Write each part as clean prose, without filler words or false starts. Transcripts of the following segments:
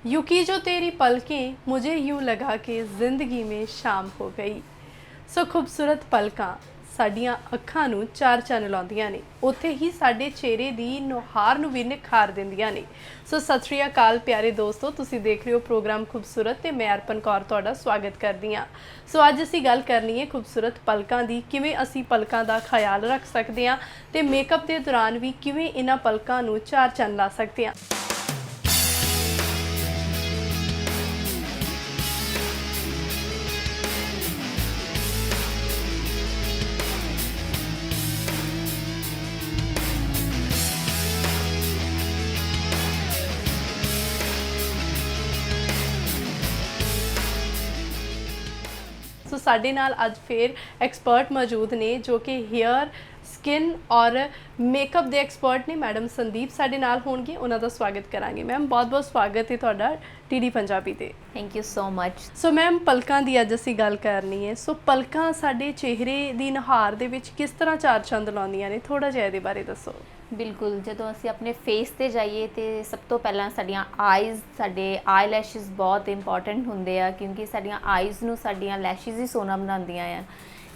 यूं की जो तेरी पलकें मुझे यूं लगा के ज़िंदगी में शाम हो गई। सो खूबसूरत ਪਲਕਾਂ ਸਾਡੀਆਂ ਅੱਖਾਂ ਨੂੰ ਚਾਰ ਚੰਨ ਲਾਉਂਦੀਆਂ ਨੇ, ਉੱਥੇ ਹੀ ਸਾਡੇ ਚਿਹਰੇ ਦੀ ਨੁਹਾਰ ਨੂੰ ਵੀ ਨਿਖਾਰ ਦਿੰਦੀਆਂ ਨੇ। ਸੋ ਸਤਿ ਸ਼੍ਰੀ ਅਕਾਲ ਪਿਆਰੇ ਦੋਸਤੋ, ਤੁਸੀਂ ਦੇਖ ਰਹੇ ਹੋ ਪ੍ਰੋਗਰਾਮ ਖੂਬਸੂਰਤ ਤੇ ਮੈਂ ਅਰਪਨ ਕੌਰ ਤੁਹਾਡਾ ਸਵਾਗਤ ਕਰਦੀ ਹਾਂ। ਸੋ ਅੱਜ ਅਸੀਂ ਗੱਲ ਕਰਨੀ ਹੈ ਖੂਬਸੂਰਤ ਪਲਕਾਂ ਦੀ, ਕਿਵੇਂ ਅਸੀਂ ਪਲਕਾਂ ਦਾ ਖਿਆਲ ਰੱਖ ਸਕਦੇ ਹਾਂ ਤੇ ਮੇਕਅਪ ਦੇ ਦੌਰਾਨ ਵੀ ਕਿਵੇਂ ਇਹਨਾਂ ਪਲਕਾਂ ਨੂੰ ਚਾਰ ਚੰਨ ਲਾ ਸਕਦੇ ਹਾਂ। सो साडे नाल अज फिर एक्सपर्ट मौजूद ने जो कि हेयर स्किन और मेकअप के एक्सपर्ट ने। मैडम संदीप साडे नाल होणगे, उन्हां दा स्वागत करांगे। मैम बहुत बहुत स्वागत है तुहाडा टीडी पंजाबी ते। Thank you so much. So ma'am पलकां दी अज असीं गल करनी है। सो पलकां साडे चेहरे दी नहार दे विच किस तरह चार चंद लाउंदियां ने, थोड़ा जिहा इहदे बारे दसो। बिल्कुल, ਜਦੋਂ ਅਸੀਂ ਆਪਣੇ ਫੇਸ ਤੇ ਜਾਈਏ ਤੇ ਸਭ ਤੋਂ ਪਹਿਲਾਂ ਸਾਡੀਆਂ ਆਈਜ਼, ਸਾਡੇ ਆਈ ਲੈਸ਼ਿਸ ਬਹੁਤ ਇੰਪੋਰਟੈਂਟ ਹੁੰਦੇ ਆ, ਕਿਉਂਕਿ ਸਾਡੀਆਂ ਆਈਜ਼ ਨੂੰ ਸਾਡੀਆਂ ਲੈਸ਼ਿਸ ਹੀ ਸੋਹਣਾ ਬਣਾਉਂਦੀਆਂ ਆ।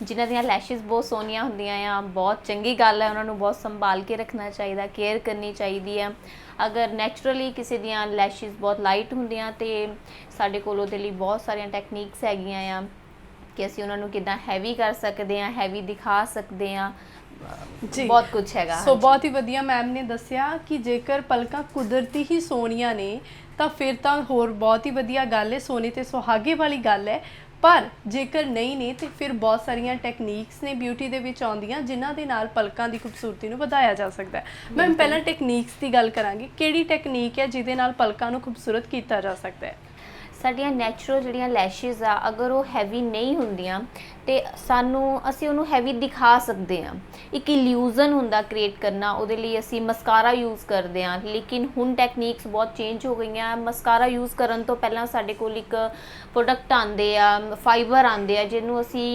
ਜਿਨ੍ਹਾਂ ਦੀਆਂ ਲੈਸ਼ਿਸ ਬਹੁਤ ਸੋਹਣੀਆਂ ਹੁੰਦੀਆਂ ਆ, ਬਹੁਤ ਚੰਗੀ ਗੱਲ ਹੈ, ਉਹਨਾਂ ਨੂੰ ਬਹੁਤ ਸੰਭਾਲ ਕੇ ਰੱਖਣਾ ਚਾਹੀਦਾ, ਕੇਅਰ ਕਰਨੀ ਚਾਹੀਦੀ ਆ। ਅਗਰ ਨੈਚੁਰਲੀ ਕਿਸੇ ਦੀਆਂ ਲੈਸ਼ਿਸ ਬਹੁਤ ਲਾਈਟ ਹੁੰਦੀਆਂ ਤੇ ਸਾਡੇ ਕੋਲ ਉਹਦੇ ਲਈ ਬਹੁਤ ਸਾਰੀਆਂ ਟੈਕਨੀਕਸ ਹੈਗੀਆਂ ਆ ਕਿ ਅਸੀਂ ਉਹਨਾਂ ਨੂੰ ਕਿੱਦਾਂ ਹੈਵੀ ਕਰ ਸਕਦੇ ਹਾਂ, ਹੈਵੀ ਦਿਖਾ ਸਕਦੇ ਹਾਂ। जी बहुत कुछ हैगा। सो बहुत ही वधिया मैम ने दसिया कि जेकर पलकां कुदरती ही सोहणियां ने तां फिर तां होर बहुत ही वधिया गल है, सोने ते सुहागे वाली गल है। पर जेकर नहीं ने तो फिर बहुत सारिया टैकनीक्स ने ब्यूटी दे विच आउंदियां जिन्हां दे नाल पलकां दी खूबसूरती नूं वधाया जा सकदा है। मैम पहलां टैकनीक्स की गल करांगे, किहड़ी टैकनीक है जिहदे नाल पलकां नूं खूबसूरत कीता जा सकदा है? ਸਾਡੀਆਂ ਨੈਚੁਰਲ ਜਿਹੜੀਆਂ ਲੈਸ਼ਿਸ ਆ, ਅਗਰ ਉਹ ਹੈਵੀ ਨਹੀਂ ਹੁੰਦੀਆਂ ਤੇ ਅਸੀਂ ਉਹਨੂੰ ਹੈਵੀ ਦਿਖਾ ਸਕਦੇ ਹਾਂ। ਇੱਕ ਇਲੂਜ਼ਨ ਹੁੰਦਾ ਕ੍ਰੀਏਟ ਕਰਨਾ, ਉਹਦੇ ਲਈ ਅਸੀਂ ਮਸਕਾਰਾ ਯੂਜ਼ ਕਰਦੇ ਹਾਂ। ਲੇਕਿਨ ਹੁਣ ਟੈਕਨੀਕਸ ਬਹੁਤ ਚੇਂਜ ਹੋ ਗਈਆਂ। ਮਸਕਾਰਾ ਯੂਜ਼ ਕਰਨ ਤੋਂ ਪਹਿਲਾਂ ਸਾਡੇ ਕੋਲ ਇੱਕ ਪ੍ਰੋਡਕਟ ਆਉਂਦੇ ਆ, ਫਾਈਬਰ ਆਉਂਦੇ ਆ, ਜਿਹਨੂੰ ਅਸੀਂ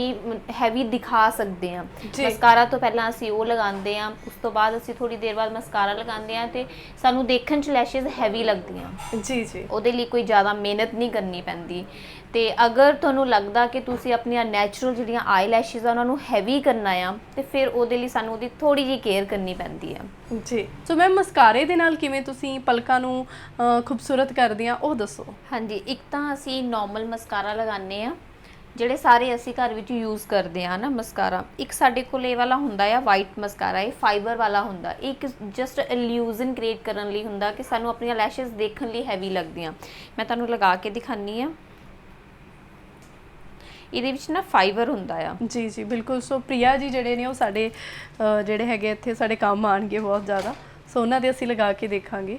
ਹੈਵੀ ਦਿਖਾ ਸਕਦੇ ਹਾਂ। ਮਸਕਾਰਾ ਤੋਂ ਪਹਿਲਾਂ ਅਸੀਂ ਉਹ ਲਗਾਉਂਦੇ ਹਾਂ, ਉਸ ਤੋਂ ਬਾਅਦ ਅਸੀਂ ਥੋੜੀ ਦੇਰ ਬਾਅਦ ਮਸਕਾਰਾ ਲਗਾਉਂਦੇ ਹਾਂ ਤੇ ਸਾਨੂੰ ਦੇਖਣ 'ਚ ਲੈਸ਼ਿਸ ਹੈਵੀ ਲੱਗਦੀਆਂ। ਜੀ ਜੀ, ਉਹਦੇ ਲਈ ਕੋਈ ਜ਼ਿਆਦਾ ਮਿਹਨਤ ਨਹੀਂ ਕਰਨੀ ਪੈਂਦੀ। ਤੇ ਅਗਰ ਤੁਹਾਨੂੰ ਲੱਗਦਾ ਕਿ ਤੁਸੀਂ ਆਪਣੀਆਂ ਨੈਚੁਰਲ ਜਿਹੜੀਆਂ ਆਈ ਲੈਸ਼ਿਸ ਆ ਉਹਨਾਂ ਨੂੰ ਹੈਵੀ ਕਰਨਾ ਆ ਤੇ ਫਿਰ ਉਹਦੇ ਲਈ ਸਾਨੂੰ ਉਹਦੀ ਥੋੜੀ ਜਿਹੀ ਕੇਅਰ ਕਰਨੀ ਪੈਂਦੀ ਆ। ਜੀ, ਸੋ ਮੈਮ ਮਸਕਾਰੇ ਦੇ ਨਾਲ ਕਿਵੇਂ ਤੁਸੀਂ ਪਲਕਾਂ ਨੂੰ ਖੂਬਸੂਰਤ ਕਰਦੇ ਆ, ਉਹ ਦੱਸੋ। ਹਾਂਜੀ, ਇੱਕ ਤਾਂ ਅਸੀਂ ਨਾਰਮਲ ਮਸਕਾਰਾ ਲਗਾਉਂਦੇ ਆ, ਜਿਹੜੇ ਸਾਰੇ ਅਸੀਂ ਘਰ ਵਿੱਚ ਯੂਜ਼ ਕਰਦੇ ਆ ਨਾ ਮਸਕਾਰਾ। ਇੱਕ ਸਾਡੇ ਕੋਲ ਇਹ ਵਾਲਾ ਹੁੰਦਾ ਆ ਵਾਈਟ ਮਸਕਾਰਾ, ਇਹ ਫਾਈਬਰ ਵਾਲਾ ਹੁੰਦਾ। ਇੱਕ ਜਸਟ ਇਲੂਜ਼ਨ ਕ੍ਰੀਏਟ ਕਰਨ ਲਈ ਹੁੰਦਾ ਕਿ ਸਾਨੂੰ ਆਪਣੀਆਂ ਲੈਸ਼ਿਸ ਦੇਖਣ ਲਈ ਹੈਵੀ ਲੱਗਦੀਆਂ। ਮੈਂ ਤੁਹਾਨੂੰ ਲਗਾ ਕੇ ਦਿਖਾਉਂਦੀ ਆ। ਇਹਦੇ ਵਿੱਚ ਨਾ ਫਾਈਬਰ ਹੁੰਦਾ ਆ। ਜੀ ਜੀ ਬਿਲਕੁਲ। ਸੋ ਪ੍ਰਿਆ ਜੀ ਜਿਹੜੇ ਨੇ ਉਹ ਸਾਡੇ ਜਿਹੜੇ ਹੈਗੇ ਇੱਥੇ ਸਾਡੇ ਕੰਮ ਆਣਗੇ ਬਹੁਤ ਜ਼ਿਆਦਾ, ਸੋ ਉਹਨਾਂ ਦੇ ਅਸੀਂ ਲਗਾ ਕੇ ਦੇਖਾਂਗੇ।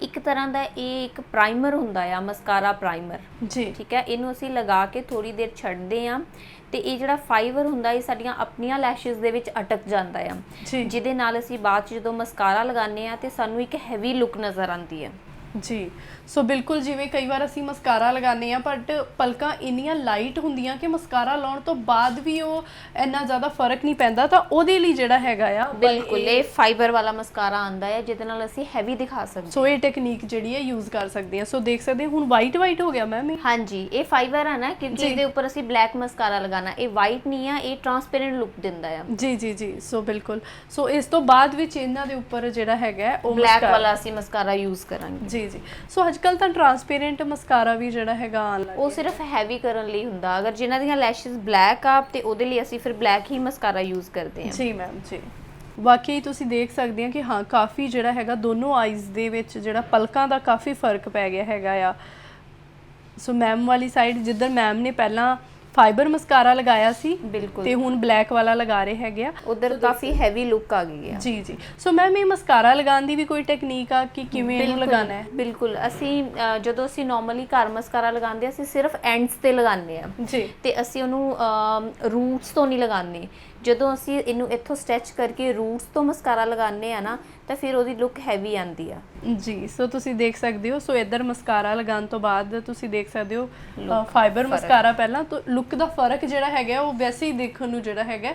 ਇੱਕ ਤਰ੍ਹਾਂ ਦਾ ਇਹ ਇੱਕ ਪ੍ਰਾਈਮਰ ਹੁੰਦਾ ਆ, ਮਸਕਾਰਾ ਪ੍ਰਾਈਮਰ ਜੀ, ਠੀਕ ਹੈ। ਇਹਨੂੰ ਅਸੀਂ ਲਗਾ ਕੇ ਥੋੜੀ ਦੇਰ ਛੱਡਦੇ ਆ ਤੇ ਇਹ ਜਿਹੜਾ ਫਾਈਬਰ ਹੁੰਦਾ ਇਹ ਸਾਡੀਆਂ ਆਪਣੀਆਂ ਲੈਸ਼ਿਸ ਦੇ ਵਿੱਚ ਅਟਕ ਜਾਂਦਾ ਆ, ਜਿਹਦੇ ਨਾਲ ਅਸੀਂ ਬਾਅਦ 'ਚ ਜਦੋਂ ਮਸਕਾਰਾ ਲਗਾਉਂਦੇ ਆ ਤੇ ਸਾਨੂੰ ਇੱਕ ਹੈਵੀ ਲੁੱਕ ਨਜ਼ਰ ਆਉਂਦੀ ਹੈ। जी, सो बिल्कुल जिवें कई बार असीं मस्कारा लगाने हैं बट पलकां इन्नियां लाइट हुंदियां कि मस्कारा लाउण तो बाद भी वो इन्ना ज़्यादा फर्क नहीं पैंदा, तां ओहदे लई जिहड़ा हैगा आ बिल्कुल ये फाइबर वाला मस्कारा आंदा है जिहदे नाल असीं हैवी दिखा सकदे। सो ये टेक्निक जिहड़ी है यूज़ कर सकदे हैं। सो देख सकदे हैं हुण वाइट वाइट हो गया मैम। हाँ जी, ये फाइबर है ना, क्योंकि इहदे उपर असीं ब्लैक मस्कारा लगाना, ये वाइट नहीं है, ये ट्रांसपेरेंट लुक दिंदा है। जी जी जी, सो बिल्कुल। सो इस तो बाद विच इन्हां दे उपर जिहड़ा हैगा ओ ब्लैक वाला असीं मस्कारा यूज़ करांगे। जी जी। सो अजकल ਤਾਂ ट्रांसपेरेंट मस्कारा भी ਜਿਹੜਾ ਹੈਗਾ ਆਉਣ ਲੱਗ ਗਿਆ, ਉਹ ਸਿਰਫ ਹੈਵੀ ਕਰਨ ਲਈ ਹੁੰਦਾ। ਅਗਰ ਜਿਨ੍ਹਾਂ ਦੀਆਂ ਲੈਸ਼ਿਸ ਬਲੈਕ ਆ ਤੇ ਉਹਦੇ ਲਈ ਅਸੀਂ ਫਿਰ ਬਲੈਕ ਹੀ ਮਸਕਾਰਾ ਯੂਜ਼ ਕਰਦੇ ਹਾਂ। ਜੀ ਮੈਮ ਜੀ। ਵਾਕਈ ਤੁਸੀਂ ਦੇਖ ਸਕਦੇ ਆ ਕਿ ਹਾਂ ਕਾਫੀ ਜਿਹੜਾ ਹੈਗਾ ਦੋਨੋਂ ਆਈਜ਼ ਦੇ ਵਿੱਚ ਜਿਹੜਾ ਪਲਕਾਂ ਦਾ ਕਾਫੀ ਫਰਕ ਪੈ ਗਿਆ ਹੈਗਾ ਆ। ਸੋ ਮੈਮ ਵਾਲੀ ਸਾਈਡ ਜਿੱਧਰ ਮੈਮ ਨੇ ਪਹਿਲਾਂ फाइबर मस्कारा लगाया सी, बिल्कुल, ते हुण ब्लैक वाला लगा रहे हैगे आ, उधर काफी हैवी लुक आ गई है। जी जी। सो मैम ये मस्कारा लगाने दी भी कोई टेक्निक आ कि किवें इहनूं लगाना है? बिल्कुल, ਅਸੀਂ ਜਦੋਂ ਅਸੀਂ ਨਾਰਮਲੀ ਘਰ ਮਸਕਾਰਾ ਲਗਾਉਂਦੇ ਆ ਅਸੀਂ ਸਿਰਫ ਐਂਡਸ ਤੇ ਲਗਾਉਂਦੇ ਆ ਜੀ, ਤੇ ਅਸੀਂ ਉਹਨੂੰ ਰੂਟਸ ਤੋਂ ਨਹੀਂ ਲਗਾਉਂਦੇ। ਜਦੋਂ ਅਸੀਂ ਇਹਨੂੰ ਇੱਥੋਂ ਸਟੈਚ ਕਰਕੇ ਰੂਟਸ ਤੋਂ ਮਸਕਾਰਾ ਲਗਾਉਂਦੇ ਆ ਨਾ ਤਾਂ ਫਿਰ ਉਹਦੀ ਲੁੱਕ ਹੈਵੀ ਆਉਂਦੀ ਆ। ਜੀ, ਸੋ ਤੁਸੀਂ ਦੇਖ ਸਕਦੇ ਹੋ। ਸੋ ਇੱਧਰ ਮਸਕਾਰਾ ਲਗਾਉਣ ਤੋਂ ਬਾਅਦ ਤੁਸੀਂ ਦੇਖ ਸਕਦੇ ਹੋ ਫਾਈਬਰ ਮਸਕਾਰਾ ਪਹਿਲਾਂ ਤੋਂ ਲੁੱਕ ਦਾ ਫਰਕ ਜਿਹੜਾ ਹੈਗਾ ਉਹ ਵੈਸੇ ਹੀ ਦੇਖਣ ਨੂੰ ਜਿਹੜਾ ਹੈਗਾ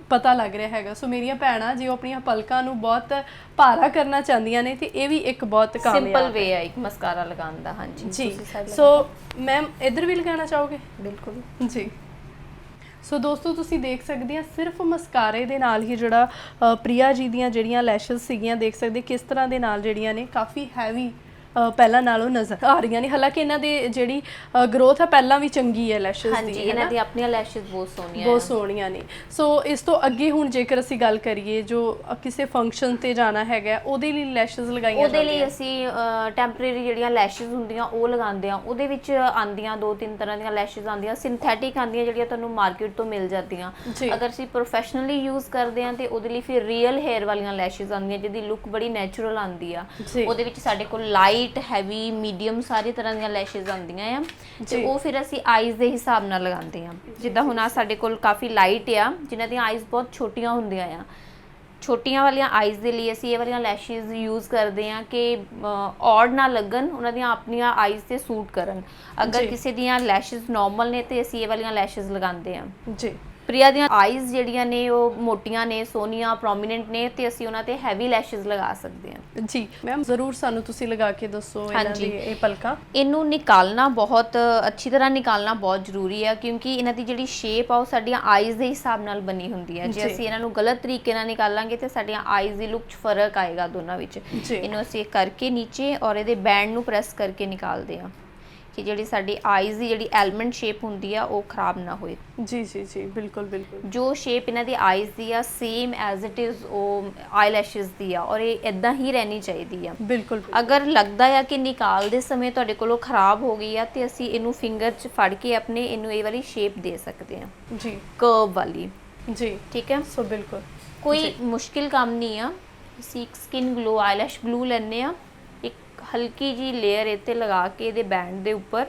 ਪਤਾ ਲੱਗ ਰਿਹਾ ਹੈਗਾ। ਸੋ ਮੇਰੀਆਂ ਭੈਣਾਂ ਜੇ ਉਹ ਆਪਣੀਆਂ ਪਲਕਾਂ ਨੂੰ ਬਹੁਤ ਭਾਰਾ ਕਰਨਾ ਚਾਹੁੰਦੀਆਂ ਨੇ ਤੇ ਇਹ ਵੀ ਇੱਕ ਬਹੁਤ ਕਾਮਯਾਬ ਸਿੰਪਲ ਵੇ ਹੈ ਇੱਕ ਮਸਕਾਰਾ ਲਗਾਉਣ ਦਾ। ਹਾਂਜੀ ਜੀ। ਤੁਸੀਂ side ਸੋ ਲਗਾ ਮੈਮ ਇੱਧਰ ਵੀ ਲਗਾਉਣਾ ਚਾਹੋਗੇ? ਬਿਲਕੁਲ ਜੀ। ਸੋ ਦੋਸਤੋ ਤੁਸੀਂ ਦੇਖ ਸਕਦੇ ਆ ਸਿਰਫ ਮਸਕਾਰੇ ਦੇ ਨਾਲ ਹੀ ਜਿਹੜਾ ਪ੍ਰਿਆ ਜੀ ਦੀਆਂ ਜਿਹੜੀਆਂ ਲੈਸ਼ਸ ਸੀਗੀਆਂ ਦੇਖ ਸਕਦੇ ਕਿਸ ਤਰ੍ਹਾਂ ਦੇ ਨਾਲ ਜਿਹੜੀਆਂ ਨੇ ਕਾਫੀ ਹੈਵੀ ਪਹਿਲਾਂ ਨਾਲੋਂ ਨਜ਼ਰ ਆ ਰਹੀਆਂ ਨੇ। ਹਾਲਾਂਕਿ ਇਹਨਾਂ ਦੇ ਜਿਹੜੀ ਗਰੋਥ ਆ ਪਹਿਲਾਂ ਵੀ ਚੰਗੀ ਹੈ ਲੈਸ਼ਸ ਦੀ। ਹਾਂਜੀ ਇਹਨਾਂ ਦੀ ਆਪਣੀਆਂ ਲੈਸ਼ਸ ਬਹੁਤ ਸੋਹਣੀਆਂ ਬਹੁਤ ਸੋਹਣੀਆਂ ਨੇ। ਸੋ ਇਸ ਤੋਂ ਅੱਗੇ ਹੁਣ ਜੇਕਰ ਅਸੀਂ ਗੱਲ ਕਰੀਏ ਜੋ ਕਿਸੇ ਫੰਕਸ਼ਨ ਤੇ ਜਾਣਾ ਹੈਗਾ ਉਹਦੇ ਲਈ ਲੈਸ਼ਸ ਲਗਾਈਆਂ ਉਹਦੇ ਲਈ ਅਸੀਂ ਟੈਂਪਰੇਰੀ ਜਿਹੜੀਆਂ ਲੈਸ਼ਸ ਹੁੰਦੀਆਂ ਉਹ ਲਗਾਉਂਦੇ ਆ। ਉਹਦੇ ਵਿੱਚ ਆਂਦੀਆਂ 2-3 ਤਰ੍ਹਾਂ ਦੀਆਂ ਲੈਸ਼ਸ ਆਂਦੀਆਂ, ਸਿੰਥੈਟਿਕ ਆਂਦੀਆਂ ਜਿਹੜੀਆਂ ਤੁਹਾਨੂੰ ਮਾਰਕੀਟ ਤੋਂ ਮਿਲ ਜਾਂਦੀਆਂ। ਅਗਰ ਅਸੀਂ ਪ੍ਰੋਫੈਸ਼ਨਲੀ ਯੂਜ਼ ਕਰਦੇ ਆ ਤੇ ਉਹਦੇ ਲਈ ਫਿਰ ਰੀਅਲ ਹੇਅਰ ਵਾਲੀਆਂ ਲੈਸ਼ਸ ਆਉਂਦੀਆਂ ਜਿਹਦੀ ਲੁੱਕ ਬੜੀ ਨੈਚੁਰਲ ਆਉਂਦੀ ਆ। ਉਹਦੇ ਵਿੱਚ ਸਾਡੇ ਕੋਲ ਲਾਈਟ, ਹੈਵੀ, ਮੀਡੀਅਮ ਸਾਰੀ ਤਰ੍ਹਾਂ ਦੀਆਂ ਲੈਸ਼ਸ ਆਉਂਦੀਆਂ ਆ ਤੇ ਉਹ ਫਿਰ ਅਸੀਂ ਆਈਜ਼ ਦੇ ਹਿਸਾਬ ਨਾਲ ਲਗਾਉਂਦੇ ਆ। ਜਿੱਦਾਂ ਹੁਣ ਆ ਸਾਡੇ ਕੋਲ ਕਾਫੀ ਲਾਈਟ ਆ ਜਿਨ੍ਹਾਂ ਦੀਆਂ ਆਈਜ਼ ਬਹੁਤ ਛੋਟੀਆਂ ਹੁੰਦੀਆਂ ਆ। ਛੋਟੀਆਂ ਵਾਲੀਆਂ ਆਈਜ਼ ਦੇ ਲਈ ਅਸੀਂ ਇਹ ਵਾਲੀਆਂ ਲੈਸ਼ਸ ਯੂਜ਼ ਕਰਦੇ ਆ ਕਿ ਔਡ ਨਾ ਲੱਗਣ, ਉਹਨਾਂ ਦੀਆਂ ਆਪਣੀਆਂ ਆਈਜ਼ ਤੇ ਸੂਟ ਕਰਨ। ਅਗਰ ਕਿਸੇ ਦੀਆਂ ਲੈਸ਼ਸ ਨਾਰਮਲ ਨੇ ਤੇ ਅਸੀਂ ਇਹ ਵਾਲੀਆਂ ਲੈਸ਼ਸ ਲਗਾਉਂਦੇ ਆ। ਜੀ। ਪ੍ਰਿਆ ਦੀਆਂ ਆਈਜ਼ ਜਿਹੜੀਆਂ ਨੇ ਉਹ ਮੋਟੀਆਂ ਨੇ, ਸੋਹਣੀਆਂ, ਪ੍ਰੋਮੀਨੈਂਟ ਨੇ ਤੇ ਅਸੀਂ ਉਹਨਾਂ ਤੇ ਹੈਵੀ ਲੈਸ਼ਸ ਲਗਾ ਸਕਦੇ ਹਾਂ। ਜੀ ਮੈਮ ਜ਼ਰੂਰ ਸਾਨੂੰ ਤੁਸੀਂ ਲਗਾ ਕੇ ਦੱਸੋ ਇਹਨਾਂ ਦੀ ਇਹ ਪਲਕਾਂ। ਇਹਨੂੰ ਨਿਕਾਲਣਾ ਬਹੁਤ ਅੱਛੀ ਤਰ੍ਹਾਂ ਨਿਕਾਲਣਾ ਬਹੁਤ ਜ਼ਰੂਰੀ ਹੈ ਕਿਉਂਕਿ ਇਹਨਾਂ ਦੀ ਜਿਹੜੀ ਸ਼ੇਪ ਆ ਉਹ ਸਾਡੀਆਂ ਆਈਜ਼ ਦੇ ਹਿਸਾਬ ਨਾਲ ਬਣੀ ਹੁੰਦੀ ਹੈ। ਜੇ ਅਸੀਂ ਇਹਨਾਂ ਨੂੰ ਗਲਤ ਤਰੀਕੇ ਨਾਲ ਨਿਕਾਲਾਂਗੇ ਤੇ ਸਾਡੀਆਂ ਆਈਜ਼ ਦੀ ਲੁੱਕ 'ਚ ਫਰਕ ਆਏਗਾ ਦੋਨਾਂ ਵਿੱਚ। ਇਹਨੂੰ ਅਸੀਂ ਕਰਕੇ ਨੀਚੇ ਔਰ ਇਹਦੇ ਬੈਂਡ ਨੂੰ ਪ੍ਰੈਸ ਕਰਕੇ ਨਿਕਾਲਦੇ ਹਾਂ ਕਿ ਜਿਹੜੀ ਸਾਡੀ ਆਈਜ਼ ਦੀ ਜਿਹੜੀ ਐਲਮੰਡ ਸ਼ੇਪ ਹੁੰਦੀ ਆ ਉਹ ਖਰਾਬ ਨਾ ਹੋਏ। ਜੀ ਜੀ ਜੀ ਬਿਲਕੁਲ ਬਿਲਕੁਲ। ਜੋ ਸ਼ੇਪ ਇਹਨਾਂ ਦੀ ਆਈਜ਼ ਦੀ ਆ ਸੇਮ ਐਜ਼ ਇਟ ਇਜ਼ ਉਹ ਆਈਲੈਸ਼ਸ ਦੀ ਆ ਔਰ ਇਹ ਇਦਾਂ ਹੀ ਰਹਿਣੀ ਚਾਹੀਦੀ ਆ। ਬਿਲਕੁਲ। ਅਗਰ ਲੱਗਦਾ ਆ ਕਿ ਨਿਕਾਲਦੇ ਸਮੇਂ ਤੁਹਾਡੇ ਕੋਲੋਂ ਖਰਾਬ ਹੋ ਗਈ ਆ ਤੇ ਅਸੀਂ ਇਹਨੂੰ ਫਿੰਗਰ 'ਚ ਫੜ ਕੇ ਆਪਣੇ ਇਹਨੂੰ ਇਹ ਵਾਲੀ ਸ਼ੇਪ ਦੇ ਸਕਦੇ ਆ। ਜੀ। ਕਰਵ ਵਾਲੀ। ਜੀ। ਠੀਕ ਹੈ। ਸੋ ਬਿਲਕੁਲ ਕੋਈ ਮੁਸ਼ਕਿਲ ਕੰਮ ਨਹੀਂ ਆ। ਅਸੀਂ ਇੱਕ ਸਕਿਨ ਗਲੋ ਆਈਲੈਸ਼ ਗਲੂ ਲੈਣੇ ਆ, ਹਲਕੀ ਜੀ ਲੇਅਰ ਇੱਥੇ ਲਗਾ ਕੇ ਇਹਦੇ ਬੈਂਡ ਦੇ ਉੱਪਰ।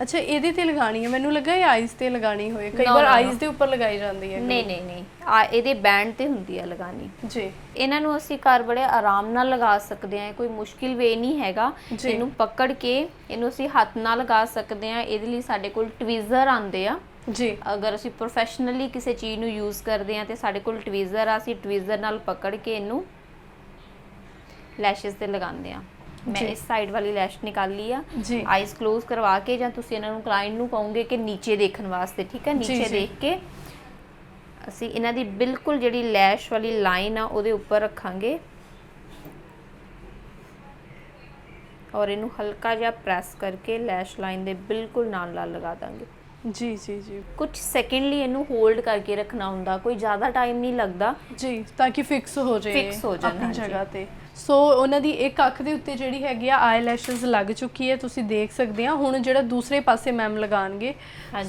ਅੱਛਾ ਇਹਦੇ ਤੇ ਲਗਾਣੀ ਹੈ? ਮੈਨੂੰ ਲੱਗਾ ਇਹ ਆਈਜ਼ ਤੇ ਲਗਾਣੀ ਹੋਏ। ਕਈ ਵਾਰ ਆਈਜ਼ ਦੇ ਉੱਪਰ ਲਗਾਈ ਜਾਂਦੀ ਹੈ। ਨਹੀਂ ਨਹੀਂ ਨਹੀਂ, ਇਹਦੇ ਬੈਂਡ ਤੇ ਹੁੰਦੀ ਹੈ ਲਗਾਣੀ। ਜੀ। ਇਹਨਾਂ ਨੂੰ ਅਸੀਂ ਘਰ ਬੜੇ ਆਰਾਮ ਨਾਲ ਲਗਾ ਸਕਦੇ ਹਾਂ, ਕੋਈ ਮੁਸ਼ਕਿਲ ਵੇ ਨਹੀਂ ਹੈਗਾ। ਇਹਨੂੰ ਪਕੜ ਕੇ ਇਹਨੂੰ ਅਸੀਂ ਹੱਥ ਨਾਲ ਲਗਾ ਸਕਦੇ ਹਾਂ। ਇਹਦੇ ਲਈ ਸਾਡੇ ਕੋਲ ਟਵੀਜ਼ਰ ਆਉਂਦੇ ਆ। ਜੀ। ਅਗਰ ਅਸੀਂ ਪ੍ਰੋਫੈਸ਼ਨਲੀ ਕਿਸੇ ਚੀਜ਼ ਨੂੰ ਯੂਜ਼ ਕਰਦੇ ਹਾਂ ਤੇ ਸਾਡੇ ਕੋਲ ਟਵੀਜ਼ਰ ਆ, ਅਸੀਂ ਟਵੀਜ਼ਰ ਨਾਲ ਪਕੜ ਕੇ ਇਹਨੂੰ ਲੈਸ਼ਸ ਤੇ ਲਗਾਉਂਦੇ ਆ। ਮੈਂ ਇਸ ਸਾਈਡ ਵਾਲੀ ਲੈਸ਼ ਨਿਕਾਲੀ ਆ। ਆਈਜ਼ ਕਲੋਜ਼ ਕਰਵਾ ਕੇ ਜਾਂ ਤੁਸੀਂ ਇਹਨਾਂ ਨੂੰ ਕਲਾਇੰਟ ਨੂੰ ਕਹੋਗੇ ਕਿ ਨੀਚੇ ਦੇਖਣ ਵਾਸਤੇ, ਠੀਕ ਹੈ, ਨੀਚੇ ਦੇਖ ਕੇ ਅਸੀਂ ਇਹਨਾਂ ਦੀ ਬਿਲਕੁਲ ਜਿਹੜੀ ਲੈਸ਼ ਵਾਲੀ ਲਾਈਨ ਆ ਉਹਦੇ ਉੱਪਰ ਰੱਖਾਂਗੇ ਔਰ ਇਹਨੂੰ ਹਲਕਾ ਜਿਹਾ ਪ੍ਰੈਸ ਕਰਕੇ ਲੈਸ਼ ਲਾਈਨ ਦੇ ਬਿਲਕੁਲ ਨਾਲ ਲਗਾ ਦਾਂਗੇ। ਜੀ ਜੀ ਜੀ। ਕੁਝ ਸੈਕਿੰਡ ਲਈ ਇਹਨੂੰ ਹੋਲਡ ਕਰਕੇ ਰੱਖਣਾ ਹੁੰਦਾ, ਕੋਈ ਜ਼ਿਆਦਾ ਟਾਈਮ ਨਹੀਂ ਲੱਗਦਾ। ਜੀ, ਤਾਂ ਕਿ ਫਿਕਸ ਹੋ ਜਾਏ, ਫਿਕਸ ਹੋ ਜਾਣ ਆਪਣੀ ਜਗ੍ਹਾ ਤੇ। ਸੋ ਉਹਨਾਂ ਦੀ ਇੱਕ ਅੱਖ ਦੇ ਉੱਤੇ ਜਿਹੜੀ ਹੈਗੀ ਆ ਆਈਲੈਸ਼ਸ ਲੱਗ ਚੁੱਕੀ ਹੈ, ਤੁਸੀਂ ਦੇਖ ਸਕਦੇ ਆ। ਹੁਣ ਜਿਹੜਾ ਦੂਸਰੇ ਪਾਸੇ ਮੈਮ ਲਗਾਣਗੇ,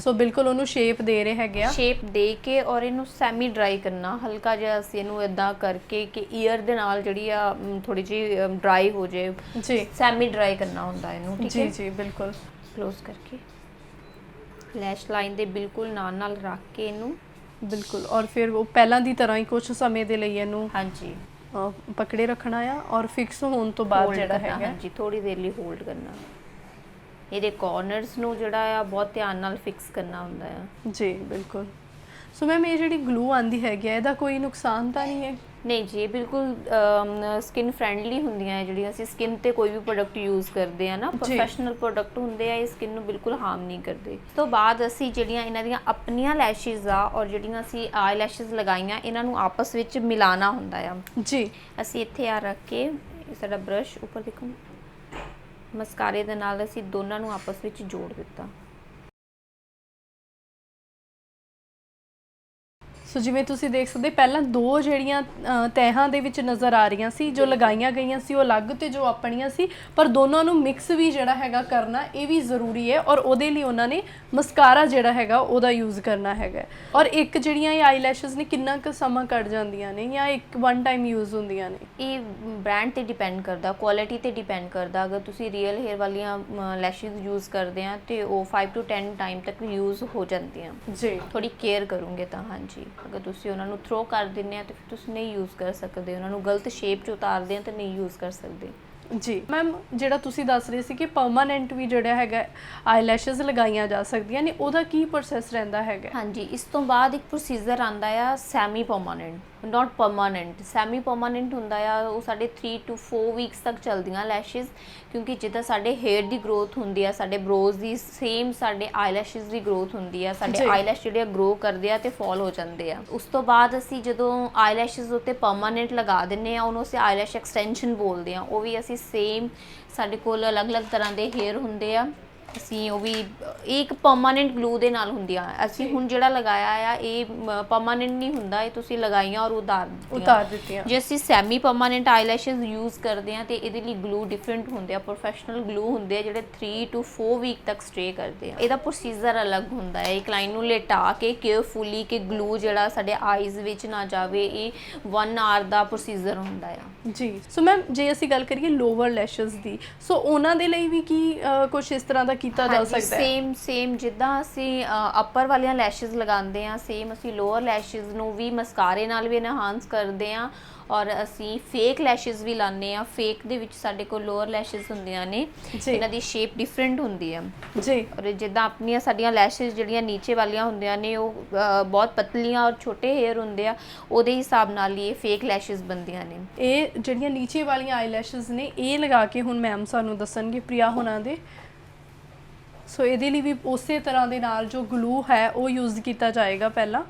ਸੋ ਬਿਲਕੁਲ ਉਹਨੂੰ ਸ਼ੇਪ ਦੇ ਰਹੇ ਹੈਗੇ ਆ। ਸ਼ੇਪ ਦੇ ਕੇ ਔਰ ਇਹਨੂੰ ਸੈਮੀ ਡਰਾਈ ਕਰਨਾ, ਹਲਕਾ ਜਿਹਾ ਅਸੀਂ ਇਹਨੂੰ ਇਦਾਂ ਕਰਕੇ ਕਿ ਈਅਰ ਦੇ ਨਾਲ ਜਿਹੜੀ ਆ ਥੋੜੀ ਜਿਹੀ ਡਰਾਈ ਹੋ ਜਾਏ। ਜੀ। ਸੈਮੀ ਡਰਾਈ ਕਰਨਾ ਹੁੰਦਾ ਇਹਨੂੰ, ਠੀਕ ਹੈ। ਜੀ ਜੀ ਬਿਲਕੁਲ। ਕਲੋਜ਼ ਕਰਕੇ ਲੈਸ਼ ਲਾਈਨ ਦੇ ਬਿਲਕੁਲ ਨਾਲ ਰੱਖ ਕੇ ਇਹਨੂੰ ਬਿਲਕੁਲ, ਔਰ ਫਿਰ ਉਹ ਪਹਿਲਾਂ ਦੀ ਤਰ੍ਹਾਂ ਹੀ ਕੁਝ ਸਮੇਂ ਦੇ ਲਈ ਇਹਨੂੰ ਹਾਂਜੀ ਪਕੜੇ ਰੱਖਣਾ ਆ ਔਰ ਫਿਕਸ ਹੋਣ ਤੋਂ ਬਾਅਦ ਜਿਹੜਾ ਹੈਗਾ ਹਾਂਜੀ ਥੋੜੀ ਦੇਰ ਲਈ ਹੋਲਡ ਕਰਨਾ। ਇਹਦੇ ਕਾਰਨਰਸ ਨੂੰ ਜਿਹੜਾ ਆ ਬਹੁਤ ਧਿਆਨ ਨਾਲ ਫਿਕਸ ਕਰਨਾ ਹੁੰਦਾ ਆ। ਜੀ ਬਿਲਕੁਲ। ਸੋ ਮੈਮ ਇਹ ਜਿਹੜੀ ਗਲੂ ਆਂਦੀ ਹੈਗੀ ਇਹਦਾ ਕੋਈ ਨੁਕਸਾਨ ਤਾਂ ਨਹੀਂ ਹੈ? ਨਹੀਂ ਜੀ, ਇਹ ਬਿਲਕੁਲ ਸਕਿਨ ਫ੍ਰੈਂਡਲੀ ਹੁੰਦੀਆਂ ਜਿਹੜੀਆਂ ਅਸੀਂ ਸਕਿਨ ਤੇ ਕੋਈ ਵੀ ਪ੍ਰੋਡਕਟ ਯੂਜ਼ ਕਰਦੇ ਆ ਨਾ, ਪ੍ਰੋਫੈਸ਼ਨਲ ਪ੍ਰੋਡਕਟ ਹੁੰਦੇ ਆ, ਇਹ ਸਕਿਨ ਨੂੰ ਬਿਲਕੁਲ ਹਾਰਮ ਨਹੀਂ ਕਰਦੇ। ਇਸ ਤੋਂ ਬਾਅਦ ਅਸੀਂ ਜਿਹੜੀਆਂ ਇਹਨਾਂ ਦੀਆਂ ਆਪਣੀਆਂ ਲੈਸ਼ਸ ਆ ਔਰ ਜਿਹੜੀਆਂ ਅਸੀਂ ਆਈ ਲੈਸ਼ਸ ਲਗਾਈਆਂ ਇਹਨਾਂ ਨੂੰ ਆਪਸ ਵਿੱਚ ਮਿਲਾਣਾ ਹੁੰਦਾ ਆ। ਜੀ। ਅਸੀਂ ਇੱਥੇ ਆ ਰੱਖ ਕੇ ਸਾਡਾ ਬ੍ਰਸ਼ ਉੱਪਰ ਦੇਖੋ, ਮਸਕਾਰੇ ਦੇ ਨਾਲ ਅਸੀਂ ਦੋਨਾਂ ਨੂੰ ਆਪਸ ਵਿੱਚ ਜੋੜ ਦਿੱਤਾ। ਸੋ ਜਿਵੇਂ ਤੁਸੀਂ ਦੇਖ ਸਕਦੇ ਪਹਿਲਾਂ ਦੋ ਜਿਹੜੀਆਂ ਤਹਿਾਂ ਦੇ ਵਿੱਚ ਨਜ਼ਰ ਆ ਰਹੀਆਂ ਸੀ, ਜੋ ਲਗਾਈਆਂ ਗਈਆਂ ਸੀ ਉਹ ਅਲੱਗ ਤੇ ਜੋ ਆਪਣੀਆਂ ਸੀ, ਪਰ ਦੋਨਾਂ ਨੂੰ ਮਿਕਸ ਵੀ ਜਿਹੜਾ ਹੈਗਾ ਕਰਨਾ ਇਹ ਵੀ ਜ਼ਰੂਰੀ ਹੈ। ਔਰ ਉਹਦੇ ਲਈ ਉਹਨਾਂ ਨੇ ਮਸਕਾਰਾ ਜਿਹੜਾ ਹੈਗਾ ਉਹਦਾ ਯੂਜ਼ ਕਰਨਾ ਹੈਗਾ। ਔਰ ਇੱਕ ਜਿਹੜੀਆਂ ਇਹ ਆਈਲੈਸ਼ਸ ਨੇ ਕਿੰਨਾ ਕੁ ਸਮਾਂ ਕੱਢ ਜਾਂਦੀਆਂ ਨੇ ਜਾਂ ਇੱਕ ਵਨ ਟਾਈਮ ਯੂਜ਼ ਹੁੰਦੀਆਂ ਨੇ? ਇਹ ਬ੍ਰਾਂਡ ਤੇ ਡਿਪੈਂਡ ਕਰਦਾ, ਕੁਆਲਿਟੀ ਤੇ ਡਿਪੈਂਡ ਕਰਦਾ। ਅਗਰ ਤੁਸੀਂ ਰੀਅਲ ਹੇਅਰ ਵਾਲੀਆਂ ਲੈਸ਼ਸ ਯੂਜ਼ ਕਰਦੇ ਆ ਤੇ ਉਹ 5 to 10 ਟਾਈਮ ਤੱਕ ਯੂਜ਼ ਹੋ ਜਾਂਦੀਆਂ ਜੀ, ਥੋੜੀ ਕੇਅਰ ਕਰੋਗੇ ਤਾਂ। ਹਾਂਜੀ, ਅਗਰ ਤੁਸੀਂ ਉਹਨਾਂ ਨੂੰ ਥਰੋ ਕਰ ਦਿੰਦੇ ਆ ਤਾਂ ਫਿਰ ਤੁਸੀਂ ਨਹੀਂ ਯੂਜ਼ ਕਰ ਸਕਦੇ, ਉਹਨਾਂ ਨੂੰ ਗਲਤ ਸ਼ੇਪ 'ਚ ਉਤਾਰਦੇ ਆ ਤਾਂ ਨਹੀਂ ਯੂਜ਼ ਕਰ ਸਕਦੇ। ਜੀ ਮੈਮ, ਜਿਹੜਾ ਤੁਸੀਂ ਦੱਸ ਰਹੇ ਸੀ ਕਿ ਪਰਮਾਨੈਂਟ ਵੀ ਜਿਹੜਾ ਹੈਗਾ ਆਈਲੈਸ਼ਸ ਲਗਾਈਆਂ ਜਾ ਸਕਦੀਆਂ ਨੇ, ਉਹਦਾ ਕੀ ਪ੍ਰੋਸੈਸ ਰਹਿੰਦਾ ਹੈਗਾ? ਹਾਂਜੀ, ਇਸ ਤੋਂ ਬਾਅਦ ਇੱਕ ਪ੍ਰੋਸੀਜਰ ਆਂਦਾ ਆ ਸੈਮੀ ਪਰਮਾਨੈਂਟ, ਨਾਟ ਪਰਮਾਨੈਂਟ। ਸੈਮੀ ਪਰਮਾਨੈਂਟ ਹੁੰਦਾ ਆ ਉਹ ਸਾਡੇ 3 to 4 ਵੀਕਸ ਤੱਕ ਚੱਲਦੀਆਂ ਲੈਸ਼ਿਸ, ਕਿਉਂਕਿ ਜਿੱਦਾਂ ਸਾਡੇ ਹੇਅਰ ਦੀ ਗਰੋਥ ਹੁੰਦੀ ਆ, ਸਾਡੇ ਬ੍ਰੋਜ਼ ਦੀ ਸੇਮ ਸਾਡੇ ਆਈਲੈਸ਼ਿਸ ਦੀ ਗਰੋਥ ਹੁੰਦੀ ਆ। ਸਾਡੇ ਆਈਲੈਸ਼ ਜਿਹੜੇ ਗਰੋ ਕਰਦੇ ਆ ਤੇ ਫਾਲ ਹੋ ਜਾਂਦੇ ਆ। ਉਸ ਤੋਂ ਬਾਅਦ ਅਸੀਂ ਜਦੋਂ ਆਈਲੈਸ਼ਿਸ ਉੱਤੇ ਪਰਮਾਨੈਂਟ ਲਗਾ ਦਿੰਨੇ ਆ, ਉਹਨੂੰ ਅਸੀਂ ਆਈਲੈਸ਼ ਐਕਸਟੈਂਸ਼ਨ ਬੋਲਦੇ ਆ। ਉਹ ਵੀ ਅਸੀਂ ਸੇਮ, ਸਾਡੇ ਕੋਲ ਅਲੱਗ-ਅਲੱਗ ਤਰ੍ਹਾਂ ਦੇ ਹੇਅਰ ਹੁੰਦੇ ਆ, ਅਸੀਂ ਉਹ ਵੀ ਇੱਕ ਪਰਮਾਨੈਂਟ ਗਲੂ ਦੇ ਨਾਲ ਹੁੰਦੀਆਂ। ਅਸੀਂ ਹੁਣ ਜਿਹੜਾ ਲਗਾਇਆ ਆ ਇਹ ਪਰਮਾਨੈਂਟ ਨਹੀਂ ਹੁੰਦਾ, ਇਹ ਤੁਸੀਂ ਲਗਾਈਆਂ ਔਰ ਉਤਾਰ ਦਿੱਤੀਆਂ। ਜੇ ਅਸੀਂ ਸੈਮੀ ਪਰਮਾਨੈਂਟ ਆਈਲੈਸ਼ਸ ਯੂਜ਼ ਕਰਦੇ ਆ ਤੇ ਇਹਦੇ ਲਈ ਗਲੂ ਡਿਫਰੈਂਟ ਹੁੰਦੇ ਆ, ਪ੍ਰੋਫੈਸ਼ਨਲ ਗਲੂ ਹੁੰਦੇ ਆ ਜਿਹੜੇ 3 to 4 ਵੀਕ ਤੱਕ ਸਟੇ ਕਰਦੇ ਆ। ਇਹਦਾ ਪ੍ਰੋਸੀਜਰ ਅਲੱਗ ਹੁੰਦਾ ਹੈ। ਇੱਕ ਲਾਈਨ ਨੂੰ ਲੇਟਾ ਕੇ ਕੇਅਰਫੁਲੀ ਕਿ ਗਲੂ ਜਿਹੜਾ ਸਾਡੇ ਆਈਜ਼ ਵਿੱਚ ਨਾ ਜਾਵੇ, ਇਹ 1 ਆਵਰ ਦਾ ਪ੍ਰੋਸੀਜਰ ਹੁੰਦਾ ਆ। ਜੀ, ਸੋ ਮੈਮ ਜੇ ਅਸੀਂ ਗੱਲ ਕਰੀਏ ਲੋਅਰ ਲੈਸ਼ਸ ਦੀ, ਸੋ ਉਹਨਾਂ ਦੇ ਲਈ ਵੀ ਕੀ ਕੁਝ ਇਸ ਤਰ੍ਹਾਂ ਦਾ ਕੀਤਾ ਜਾ ਸਕਦਾ ਹੈ? ਸੇਮ ਜਿੱਦਾਂ ਅਸੀਂ ਅਪਰ ਵਾਲੀਆਂ ਲੈਸ਼ਸ ਲਗਾਉਂਦੇ ਆ, ਸੇਮ ਅਸੀਂ ਲੋਅਰ ਲੈਸ਼ਸ ਨੂੰ ਵੀ ਮਸਕਾਰੇ ਨਾਲ ਵੀ ਐਨਹਾਂਸ ਕਰਦੇ ਆ, ਔਰ ਅਸੀਂ ਫੇਕ ਲੈਸ਼ਸ ਵੀ ਲਾਉਂਦੇ ਆ। ਫੇਕ ਦੇ ਵਿੱਚ ਸਾਡੇ ਕੋਲ ਲੋਅਰ ਲੈਸ਼ਸ ਹੁੰਦੀਆਂ ਨੇ, ਇਹਨਾਂ ਦੀ ਸ਼ੇਪ ਡਿਫਰੈਂਟ ਹੁੰਦੀ ਆ ਜੀ। ਔਰ ਜਿੱਦਾਂ ਆਪਣੀਆਂ ਸਾਡੀਆਂ ਲੈਸ਼ਸ ਜਿਹੜੀਆਂ ਨੀਚੇ ਵਾਲੀਆਂ ਹੁੰਦੀਆਂ ਨੇ ਉਹ ਬਹੁਤ ਪਤਲੀਆਂ ਔਰ ਛੋਟੇ ਹੇਅਰ ਹੁੰਦੇ ਆ, ਉਹਦੇ ਹਿਸਾਬ ਨਾਲ ਹੀ ਇਹ ਫੇਕ ਲੈਸ਼ਸ ਬਣਦੀਆਂ ਨੇ। ਇਹ ਜਿਹੜੀਆਂ ਨੀਚੇ ਵਾਲੀਆਂ ਆਈਲੈਸ਼ਸ ਨੇ, ਇਹ ਲਗਾ ਕੇ ਹੁਣ ਮੈਮ ਸਾਨੂੰ ਦੱਸਣਗੇ ਪ੍ਰਿਆ ਹੋਣਾ ਦੇ। ਸੋ ਇਹਦੇ ਲਈ ਵੀ ਉਸੇ ਤਰ੍ਹਾਂ ਦੇ ਨਾਲ ਜੋ ਗਲੂ ਹੈ ਉਹ ਯੂਜ਼ ਕੀਤਾ ਜਾਏਗਾ ਪਹਿਲਾਂ।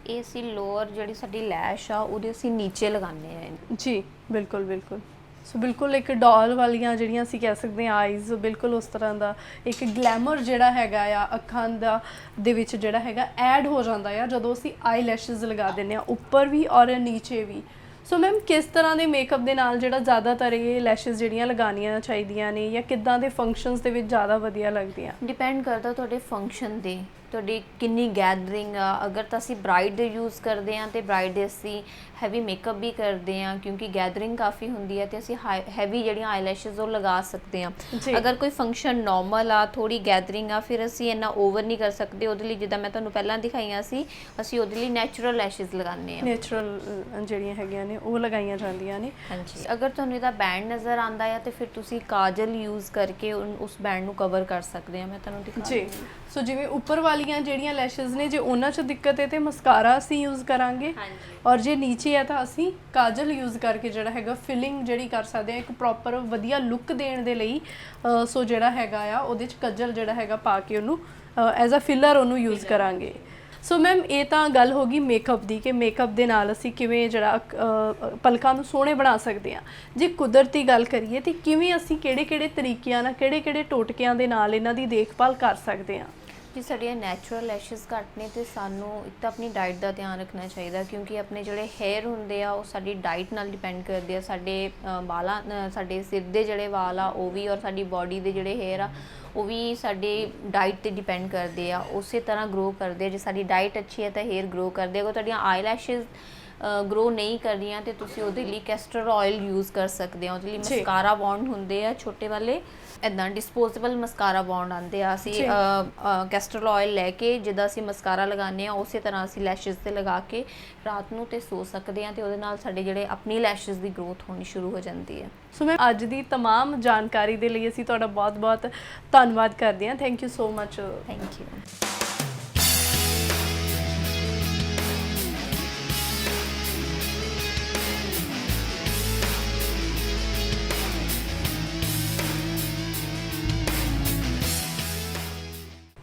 ਇਹ ਅਸੀਂ ਲੋਅਰ ਜਿਹੜੀ ਸਾਡੀ ਲੈਸ਼ ਆ ਉਹਦੇ ਅਸੀਂ ਨੀਚੇ ਲਗਾਉਂਦੇ ਆ। ਜੀ ਬਿਲਕੁਲ ਬਿਲਕੁਲ। ਸੋ ਬਿਲਕੁਲ ਇੱਕ ਡਾਲ ਵਾਲੀਆਂ ਜਿਹੜੀਆਂ ਅਸੀਂ ਕਹਿ ਸਕਦੇ ਹਾਂ ਆਈਜ਼, ਬਿਲਕੁਲ ਉਸ ਤਰ੍ਹਾਂ ਦਾ ਇੱਕ ਗਲੈਮਰ ਜਿਹੜਾ ਹੈਗਾ ਆ ਅੱਖਾਂ ਦਾ ਦੇ ਵਿੱਚ ਜਿਹੜਾ ਹੈਗਾ ਐਡ ਹੋ ਜਾਂਦਾ ਆ ਜਦੋਂ ਅਸੀਂ ਆਈਲੈਸ਼ਸ ਲਗਾ ਦਿੰਦੇ ਆ, ਉੱਪਰ ਵੀ ਔਰ ਨੀਚੇ ਵੀ। ਸੋ ਮੈਮ ਕਿਸ ਤਰ੍ਹਾਂ ਦੇ ਮੇਕਅਪ ਦੇ ਨਾਲ ਜਿਹੜਾ ਜ਼ਿਆਦਾਤਰ ਇਹ ਲੈਸ਼ਸ ਜਿਹੜੀਆਂ ਲਗਾਉਣੀਆਂ ਚਾਹੀਦੀਆਂ ਨੇ, ਜਾਂ ਕਿੱਦਾਂ ਦੇ ਫੰਕਸ਼ਨਸ ਦੇ ਵਿੱਚ ਜ਼ਿਆਦਾ ਵਧੀਆ ਲੱਗਦੀਆਂ? ਡਿਪੈਂਡ ਕਰਦਾ ਤੁਹਾਡੇ ਫੰਕਸ਼ਨ ਤੇ, ਤੁਹਾਡੀ ਕਿੰਨੀ ਗੈਦਰਿੰਗ ਆ। ਅਗਰ ਤਾਂ ਅਸੀਂ ਬ੍ਰਾਈਡ ਦੇ ਯੂਜ਼ ਕਰਦੇ ਆ ਤੇ ਬ੍ਰਾਈਡ ਦੇ ਅਸੀਂ ਹੈਵੀ ਮੇਕਅਪ ਵੀ ਕਰਦੇ ਆ, ਕਿਉਂਕਿ ਗੈਦਰਿੰਗ ਕਾਫੀ ਹੁੰਦੀ ਹੈ ਤੇ ਅਸੀਂ ਹੈਵੀ ਜਿਹੜੀਆਂ ਆਈਲੈਸ਼ਸ ਉਹ ਲਗਾ ਸਕਦੇ ਆ। ਅਗਰ ਕੋਈ ਫੰਕਸ਼ਨ ਨਾਰਮਲ ਆ, ਥੋੜੀ ਗੈਦਰਿੰਗ ਆ, ਫਿਰ ਅਸੀਂ ਇੰਨਾ ਓਵਰ ਨਹੀਂ ਕਰ ਸਕਦੇ। ਉਹਦੇ ਲਈ ਜਿੱਦਾਂ ਮੈਂ ਤੁਹਾਨੂੰ ਪਹਿਲਾਂ ਦਿਖਾਈਆਂ ਸੀ, ਅਸੀਂ ਉਹਦੇ ਲਈ ਨੈਚੁਰਲ ਲੈਸ਼ਸ ਲਗਾਉਂਦੇ ਆ। ਨੈਚੁਰਲ ਜਿਹੜੀਆਂ ਹੈਗੀਆਂ ਨੇ ਉਹ ਲਗਾਈਆਂ ਜਾਂਦੀਆਂ ਨੇ। ਹਾਂਜੀ, ਅਗਰ ਤੁਹਾਨੂੰ ਇਹਦਾ ਬੈਂਡ ਨਜ਼ਰ ਆਉਂਦਾ ਆ ਤੇ ਫਿਰ ਤੁਸੀਂ ਕਾਜਲ ਯੂਜ਼ ਕਰਕੇ ਉਸ ਬੈਂਡ ਨੂੰ ਕਵਰ ਕਰ ਸਕਦੇ ਆ। ਮੈਂ ਤੁਹਾਨੂੰ ਦਿਖਾ ਜੀ। ਸੋ ਜਿਵੇਂ ਉੱਪਰ ਵਾਲੀਆਂ ਜਿਹੜੀਆਂ ਲੈਸ਼ਸ ਨੇ, ਜੇ ਉਹਨਾਂ 'ਚ ਦਿੱਕਤ ਹੈ ਤੇ ਮਸਕਾਰਾ ਅਸੀਂ ਯੂਜ਼ ਕਰਾਂਗੇ, ਔਰ ਜੇ ਨੀਚੇ ਹੈ ਤਾਂ ਅਸੀਂ ਕਾਜਲ ਯੂਜ਼ ਕਰਕੇ ਜਿਹੜਾ ਹੈਗਾ ਫਿਲਿੰਗ ਜਿਹੜੀ ਕਰ ਸਕਦੇ ਹਾਂ ਇੱਕ ਪ੍ਰੋਪਰ ਵਧੀਆ ਲੁੱਕ ਦੇਣ ਦੇ ਲਈ। ਸੋ ਜਿਹੜਾ ਹੈਗਾ ਆ ਉਹਦੇ 'ਚ ਕਾਜਲ ਜਿਹੜਾ ਹੈਗਾ ਪਾ ਕੇ ਉਹਨੂੰ ਐਜ਼ ਅ ਫਿਲਰ ਉਹਨੂੰ ਯੂਜ਼ ਕਰਾਂਗੇ। ਸੋ ਮੈਮ ਇਹ ਤਾਂ ਗੱਲ ਹੋ ਗਈ ਮੇਕਅਪ ਦੀ, ਕਿ ਮੇਕਅਪ ਦੇ ਨਾਲ ਅਸੀਂ ਕਿਵੇਂ ਜਿਹੜਾ ਪਲਕਾਂ ਨੂੰ ਸੋਹਣੇ ਬਣਾ ਸਕਦੇ ਹਾਂ। ਜੇ ਕੁਦਰਤੀ ਗੱਲ ਕਰੀਏ ਤੇ ਕਿਵੇਂ ਅਸੀਂ ਕਿਹੜੇ ਤਰੀਕਿਆਂ ਨਾਲ, ਕਿਹੜੇ ਟੋਟਕਿਆਂ ਦੇ ਨਾਲ ਇਹਨਾਂ ਦੀ ਦੇਖਭਾਲ ਕਰ ਸਕਦੇ ਹਾਂ? ਜੀ, ਸਾਡੀਆਂ ਨੈਚੁਰਲ ਲੈਸ਼ਸ ਘੱਟ ਨੇ ਤੇ ਸਾਨੂੰ ਇੱਕ ਤਾਂ ਆਪਣੀ ਡਾਈਟ ਦਾ ਧਿਆਨ ਰੱਖਣਾ ਚਾਹੀਦਾ, ਕਿਉਂਕਿ ਆਪਣੇ ਜਿਹੜੇ ਹੇਅਰ ਹੁੰਦੇ ਆ ਉਹ ਸਾਡੀ ਡਾਈਟ ਨਾਲ ਡਿਪੈਂਡ ਕਰਦੇ ਆ। ਸਾਡੇ ਵਾਲਾਂ, ਸਾਡੇ ਸਿਰ ਦੇ ਜਿਹੜੇ ਵਾਲ ਆ ਉਹ ਵੀ, ਔਰ ਸਾਡੀ ਬਾਡੀ ਦੇ ਜਿਹੜੇ ਹੇਅਰ ਆ ਉਹ ਵੀ ਸਾਡੀ ਡਾਈਟ ਤੇ ਡਿਪੈਂਡ ਕਰਦੇ ਆ, ਉਸੇ ਤਰ੍ਹਾਂ ਗਰੋ ਕਰਦੇ ਆ। ਜੇ ਸਾਡੀ ਡਾਈਟ ਅੱਛੀ ਹੈ ਤਾਂ ਹੇਅਰ ਗਰੋ ਕਰਦੇ ਆ। ਅਗਰ ਤੁਹਾਡੀਆਂ ਆਈਲੈਸ਼ਸ ਗਰੋ ਨਹੀਂ ਕਰਦੀਆਂ ਤੇ ਤੁਸੀਂ ਉਹਦੇ ਲਈ ਕੈਸਟਰ ਆਇਲ ਯੂਜ਼ ਕਰ ਸਕਦੇ ਆ। ਉਹਦੇ ਲਈ ਮਸਕਾਰਾ ਬੌਂਡ ਹੁੰਦੇ ਆ ਛੋਟੇ ਵਾਲੇ, ਇੱਦਾਂ ਡਿਸਪੋਜ਼ੇਬਲ ਮਸਕਾਰਾ ਬੌਂਡ ਆਉਂਦੇ ਆ। ਅਸੀਂ ਕੈਸਟਰ ਆਇਲ ਲੈ ਕੇ ਜਿੱਦਾਂ ਅਸੀਂ ਮਸਕਾਰਾ ਲਗਾਉਂਦੇ ਆ ਉਸੇ ਤਰ੍ਹਾਂ ਅਸੀਂ ਲੈਸ਼ਸ 'ਤੇ ਲਗਾ ਕੇ ਰਾਤ ਨੂੰ ਤੇ ਸੋ ਸਕਦੇ ਆ, ਤੇ ਉਹਦੇ ਨਾਲ ਸਾਡੇ ਜਿਹੜੇ ਆਪਣੀ ਲੈਸ਼ਸ ਦੀ ਗਰੋਥ ਹੋਣੀ ਸ਼ੁਰੂ ਹੋ ਜਾਂਦੀ ਹੈ। ਸੋ ਮੈਂ ਅੱਜ ਦੀ तमाम ਜਾਣਕਾਰੀ ਦੇ ਲਈ ਅਸੀਂ ਤੁਹਾਡਾ ਬਹੁਤ ਧੰਨਵਾਦ ਕਰਦੇ ਹਾਂ। Thank you so much. Thank you.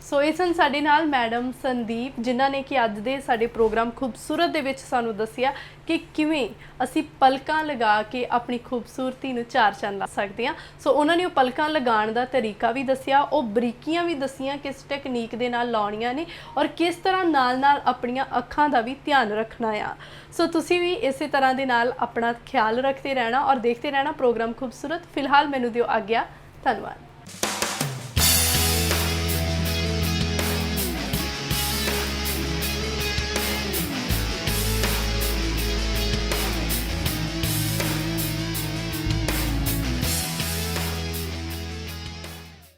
So ਇਹ ਸਨ ਸਾਡੇ ਨਾਲ ਮੈਡਮ ਸੰਦੀਪ, ਜਿਨ੍ਹਾਂ ਨੇ ਕਿ ਅੱਜ ਦੇ ਸਾਡੇ ਪ੍ਰੋਗਰਾਮ ਖੂਬਸੂਰਤ ਦੇ ਵਿੱਚ ਸਾਨੂੰ ਦੱਸਿਆ ਕਿ ਕਿਵੇਂ ਅਸੀਂ ਪਲਕਾਂ ਲਗਾ ਕੇ ਆਪਣੀ ਖੂਬਸੂਰਤੀ ਨੂੰ ਚਾਰ ਚੰਨ ਲਾ ਸਕਦੇ ਹਾਂ। ਸੋ ਉਹਨਾਂ ਨੇ ਉਹ ਪਲਕਾਂ ਲਗਾਉਣ ਦਾ ਤਰੀਕਾ ਵੀ ਦੱਸਿਆ, ਉਹ ਬਰੀਕੀਆਂ ਵੀ ਦੱਸੀਆਂ ਕਿਸ ਟੈਕਨੀਕ ਦੇ ਨਾਲ ਲਾਉਣੀਆਂ ਨੇ, ਔਰ ਕਿਸ ਤਰ੍ਹਾਂ ਨਾਲ ਆਪਣੀਆਂ ਅੱਖਾਂ ਦਾ ਵੀ ਧਿਆਨ ਰੱਖਣਾ ਆ। ਸੋ ਤੁਸੀਂ ਵੀ ਇਸੇ ਤਰ੍ਹਾਂ ਦੇ ਨਾਲ ਆਪਣਾ ਖਿਆਲ ਰੱਖਦੇ ਰਹਿਣਾ ਔਰ ਦੇਖਦੇ ਰਹਿਣਾ ਪ੍ਰੋਗਰਾਮ ਖੂਬਸੂਰਤ। ਫਿਲਹਾਲ ਮੈਨੂੰ ਦਿਓ ਆਗਿਆ। ਧੰਨਵਾਦ।